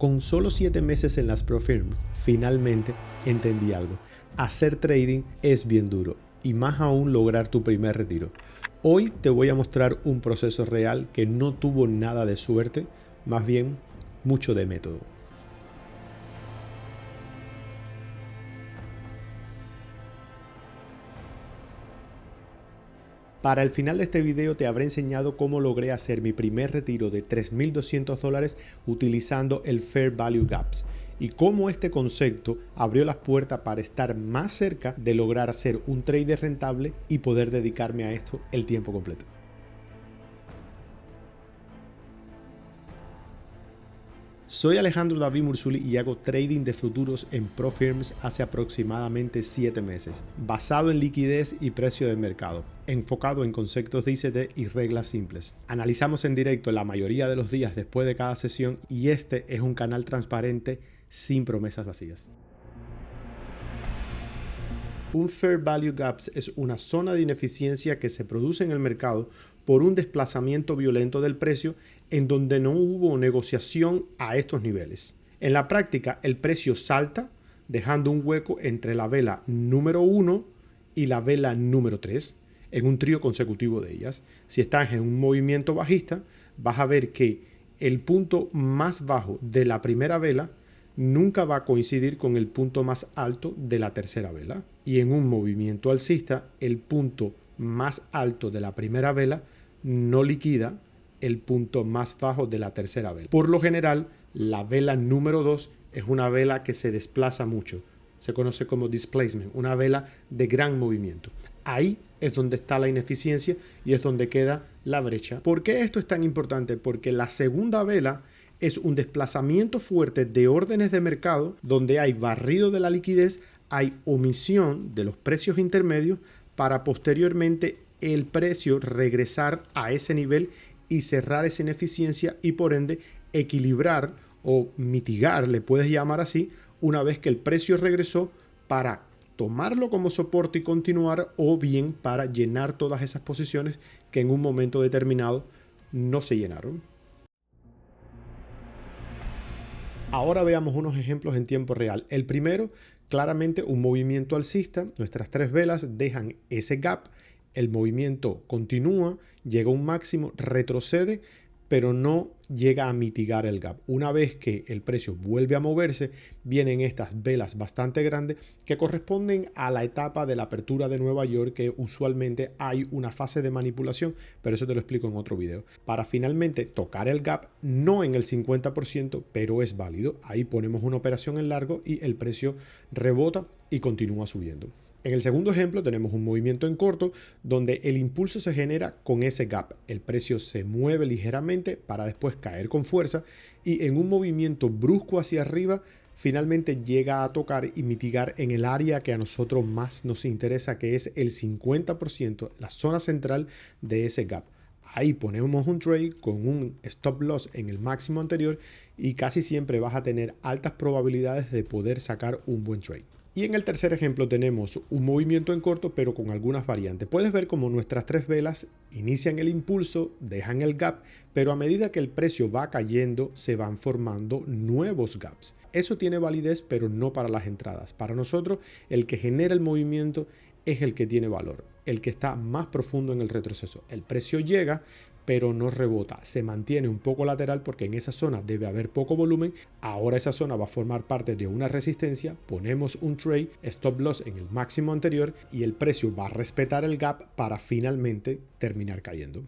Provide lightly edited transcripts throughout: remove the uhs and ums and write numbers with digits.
Con solo 7 meses en las ProFirms, finalmente entendí algo. Hacer trading es bien duro y más aún lograr tu primer retiro. Hoy te voy a mostrar un proceso real que no tuvo nada de suerte, más bien mucho de método. Para el final de este video te habré enseñado cómo logré hacer mi primer retiro de $3,200 utilizando el Fair Value Gaps y cómo este concepto abrió las puertas para estar más cerca de lograr ser un trader rentable y poder dedicarme a esto el tiempo completo. Soy Alejandro David Mursuli y hago trading de futuros en ProFirms hace aproximadamente 7 meses, basado en liquidez y precio del mercado, enfocado en conceptos de ICT y reglas simples. Analizamos en directo la mayoría de los días después de cada sesión y este es un canal transparente sin promesas vacías. Un Fair Value Gaps es una zona de ineficiencia que se produce en el mercado por un desplazamiento violento del precio en donde no hubo negociación a estos niveles. En la práctica, el precio salta dejando un hueco entre la vela número 1 y la vela número 3 en un trío consecutivo de ellas. Si estás en un movimiento bajista, vas a ver que el punto más bajo de la primera vela nunca va a coincidir con el punto más alto de la tercera vela. Y en un movimiento alcista, el punto más alto de la primera vela no liquida el punto más bajo de la tercera vela. Por lo general, la vela número 2 es una vela que se desplaza mucho. Se conoce como displacement, una vela de gran movimiento. Ahí es donde está la ineficiencia y es donde queda la brecha. ¿Por qué esto es tan importante? Porque la segunda vela es un desplazamiento fuerte de órdenes de mercado donde hay barrido de la liquidez, hay omisión de los precios intermedios para posteriormente el precio regresar a ese nivel y cerrar esa ineficiencia y por ende equilibrar o mitigar, le puedes llamar así, una vez que el precio regresó para tomarlo como soporte y continuar o bien para llenar todas esas posiciones que en un momento determinado no se llenaron. Ahora veamos unos ejemplos en tiempo real. El primero, claramente un movimiento alcista. Nuestras 3 velas dejan ese gap. El movimiento continúa, llega a un máximo, retrocede, pero no llega a mitigar el gap. Una vez que el precio vuelve a moverse, vienen estas velas bastante grandes que corresponden a la etapa de la apertura de Nueva York, que usualmente hay una fase de manipulación, pero eso te lo explico en otro video. Para finalmente tocar el gap, no en el 50%, pero es válido. Ahí ponemos una operación en largo y el precio rebota y continúa subiendo. En el segundo ejemplo tenemos un movimiento en corto donde el impulso se genera con ese gap. El precio se mueve ligeramente para después caer con fuerza y en un movimiento brusco hacia arriba finalmente llega a tocar y mitigar en el área que a nosotros más nos interesa, que es el 50%, la zona central de ese gap. Ahí ponemos un trade con un stop loss en el máximo anterior y casi siempre vas a tener altas probabilidades de poder sacar un buen trade. Y en el tercer ejemplo tenemos un movimiento en corto pero con algunas variantes. Puedes ver como nuestras 3 velas inician el impulso, dejan el gap, pero a medida que el precio va cayendo se van formando nuevos gaps. Eso tiene validez pero no para las entradas. Para nosotros el que genera el movimiento es el que tiene valor, el que está más profundo en el retroceso. El precio llega pero no rebota, se mantiene un poco lateral porque en esa zona debe haber poco volumen. Ahora esa zona va a formar parte de una resistencia, ponemos un trade, stop loss en el máximo anterior y el precio va a respetar el gap para finalmente terminar cayendo.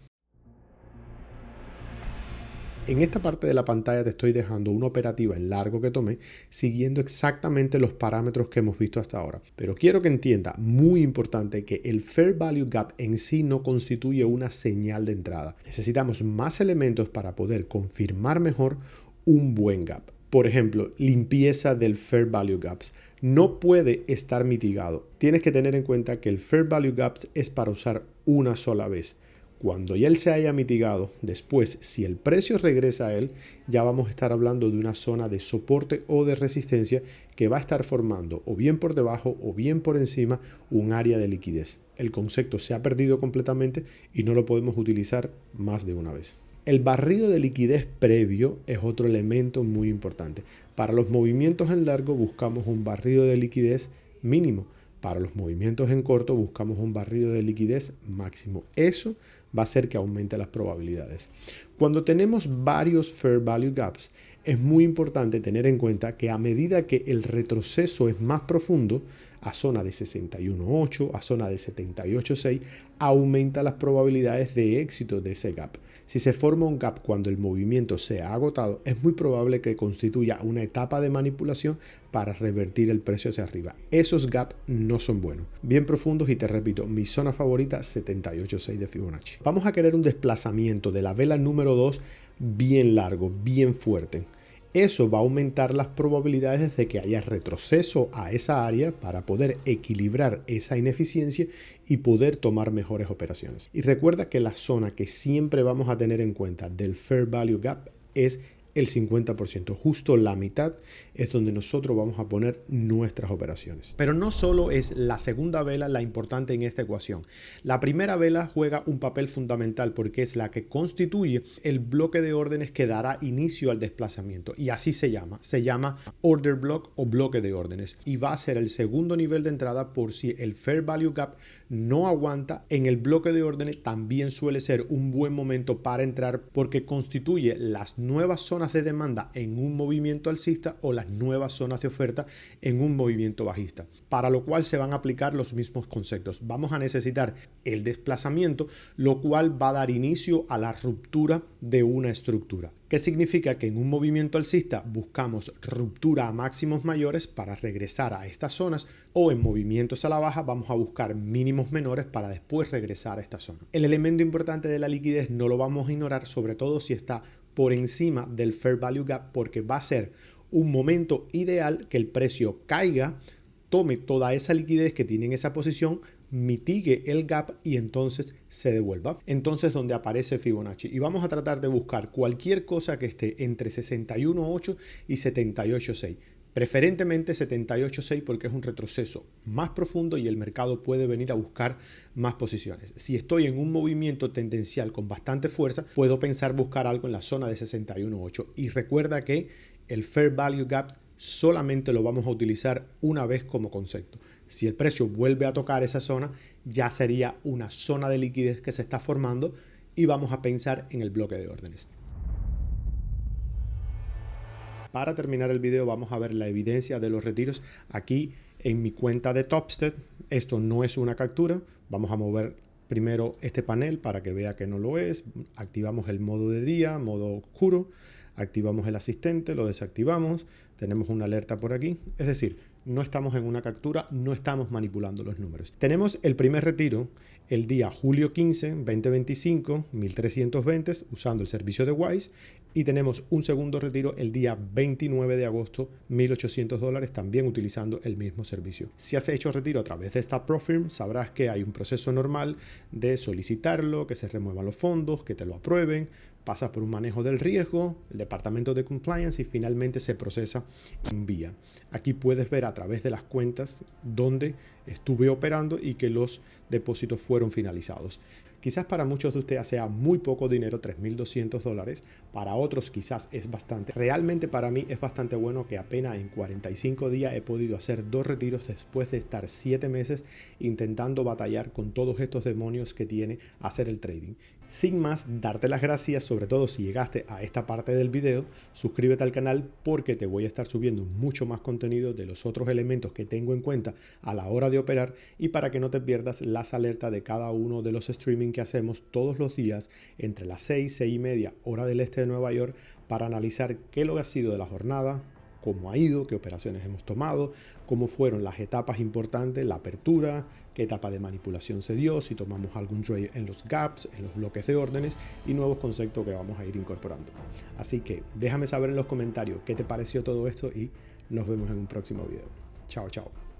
En esta parte de la pantalla te estoy dejando una operativa en largo que tomé siguiendo exactamente los parámetros que hemos visto hasta ahora. Pero quiero que entienda, muy importante, que el Fair Value Gap en sí no constituye una señal de entrada. Necesitamos más elementos para poder confirmar mejor un buen gap. Por ejemplo, limpieza del Fair Value Gaps. No puede estar mitigado. Tienes que tener en cuenta que el Fair Value Gaps es para usar una sola vez. Cuando ya él se haya mitigado, después, si el precio regresa a él, ya vamos a estar hablando de una zona de soporte o de resistencia que va a estar formando o bien por debajo o bien por encima un área de liquidez. El concepto se ha perdido completamente y no lo podemos utilizar más de una vez. El barrido de liquidez previo es otro elemento muy importante. Para los movimientos en largo buscamos un barrido de liquidez mínimo. Para los movimientos en corto buscamos un barrido de liquidez máximo. Eso va a hacer que aumente las probabilidades. Cuando tenemos varios Fair Value Gaps, es muy importante tener en cuenta que a medida que el retroceso es más profundo, a zona de 61.8, a zona de 78.6, aumenta las probabilidades de éxito de ese gap. Si se forma un gap cuando el movimiento se ha agotado, es muy probable que constituya una etapa de manipulación para revertir el precio hacia arriba. Esos gaps no son buenos. Bien profundos y te repito, mi zona favorita 78.6 de Fibonacci. Vamos a querer un desplazamiento de la vela número 2 bien largo, bien fuerte. Eso va a aumentar las probabilidades de que haya retroceso a esa área para poder equilibrar esa ineficiencia y poder tomar mejores operaciones. Y recuerda que la zona que siempre vamos a tener en cuenta del Fair Value Gap es el 50%, justo la mitad es donde nosotros vamos a poner nuestras operaciones. Pero no solo es la segunda vela la importante en esta ecuación. La primera vela juega un papel fundamental porque es la que constituye el bloque de órdenes que dará inicio al desplazamiento y así se llama Order Block o bloque de órdenes y va a ser el segundo nivel de entrada por si el Fair Value Gap no aguanta. En el bloque de órdenes también suele ser un buen momento para entrar porque constituye las nuevas zonas de demanda en un movimiento alcista o las nuevas zonas de oferta en un movimiento bajista, para lo cual se van a aplicar los mismos conceptos. Vamos a necesitar el desplazamiento, lo cual va a dar inicio a la ruptura de una estructura. ¿Qué significa? Que en un movimiento alcista buscamos ruptura a máximos mayores para regresar a estas zonas o en movimientos a la baja vamos a buscar mínimos menores para después regresar a esta zona. El elemento importante de la liquidez no lo vamos a ignorar, sobre todo si está por encima del Fair Value Gap, porque va a ser un momento ideal que el precio caiga, tome toda esa liquidez que tiene en esa posición, mitigue el gap y entonces se devuelva. Entonces donde aparece Fibonacci y vamos a tratar de buscar cualquier cosa que esté entre 61.8 y 78.6. Preferentemente 78.6 porque es un retroceso más profundo y el mercado puede venir a buscar más posiciones. Si estoy en un movimiento tendencial con bastante fuerza, puedo pensar buscar algo en la zona de 61.8. Y recuerda que el Fair Value Gap solamente lo vamos a utilizar una vez como concepto. Si el precio vuelve a tocar esa zona, ya sería una zona de liquidez que se está formando y vamos a pensar en el bloque de órdenes. Para terminar el video vamos a ver la evidencia de los retiros aquí en mi cuenta de Topstep. Esto no es una captura. Vamos a mover primero este panel para que vea que no lo es. Activamos el modo de día, modo oscuro. Activamos el asistente, lo desactivamos. Tenemos una alerta por aquí. Es decir, no estamos en una captura, no estamos manipulando los números. Tenemos el primer retiro el día julio 15, 2025, 1320 usando el servicio de Wise. Y tenemos un segundo retiro el día 29 de agosto, $1.800 también utilizando el mismo servicio. Si has hecho retiro a través de esta ProFirm, sabrás que hay un proceso normal de solicitarlo, que se remuevan los fondos, que te lo aprueben, pasa por un manejo del riesgo, el departamento de compliance y finalmente se procesa y envía. Aquí puedes ver a través de las cuentas donde estuve operando y que los depósitos fueron finalizados. Quizás para muchos de ustedes sea muy poco dinero, $3.200, para otros quizás es bastante. Realmente para mí es bastante bueno que apenas en 45 días he podido hacer 2 retiros después de estar 7 meses intentando batallar con todos estos demonios que tiene hacer el trading. Sin más, darte las gracias, sobre todo si llegaste a esta parte del video, suscríbete al canal porque te voy a estar subiendo mucho más contenido de los otros elementos que tengo en cuenta a la hora de operar y para que no te pierdas las alertas de cada uno de los streaming que hacemos todos los días entre las 6 y media hora del este de Nueva York para analizar qué lo ha sido de la jornada, cómo ha ido, qué operaciones hemos tomado, cómo fueron las etapas importantes, la apertura, qué etapa de manipulación se dio, si tomamos algún trade en los gaps, en los bloques de órdenes y nuevos conceptos que vamos a ir incorporando. Así que déjame saber en los comentarios qué te pareció todo esto y nos vemos en un próximo video. Chao, chao.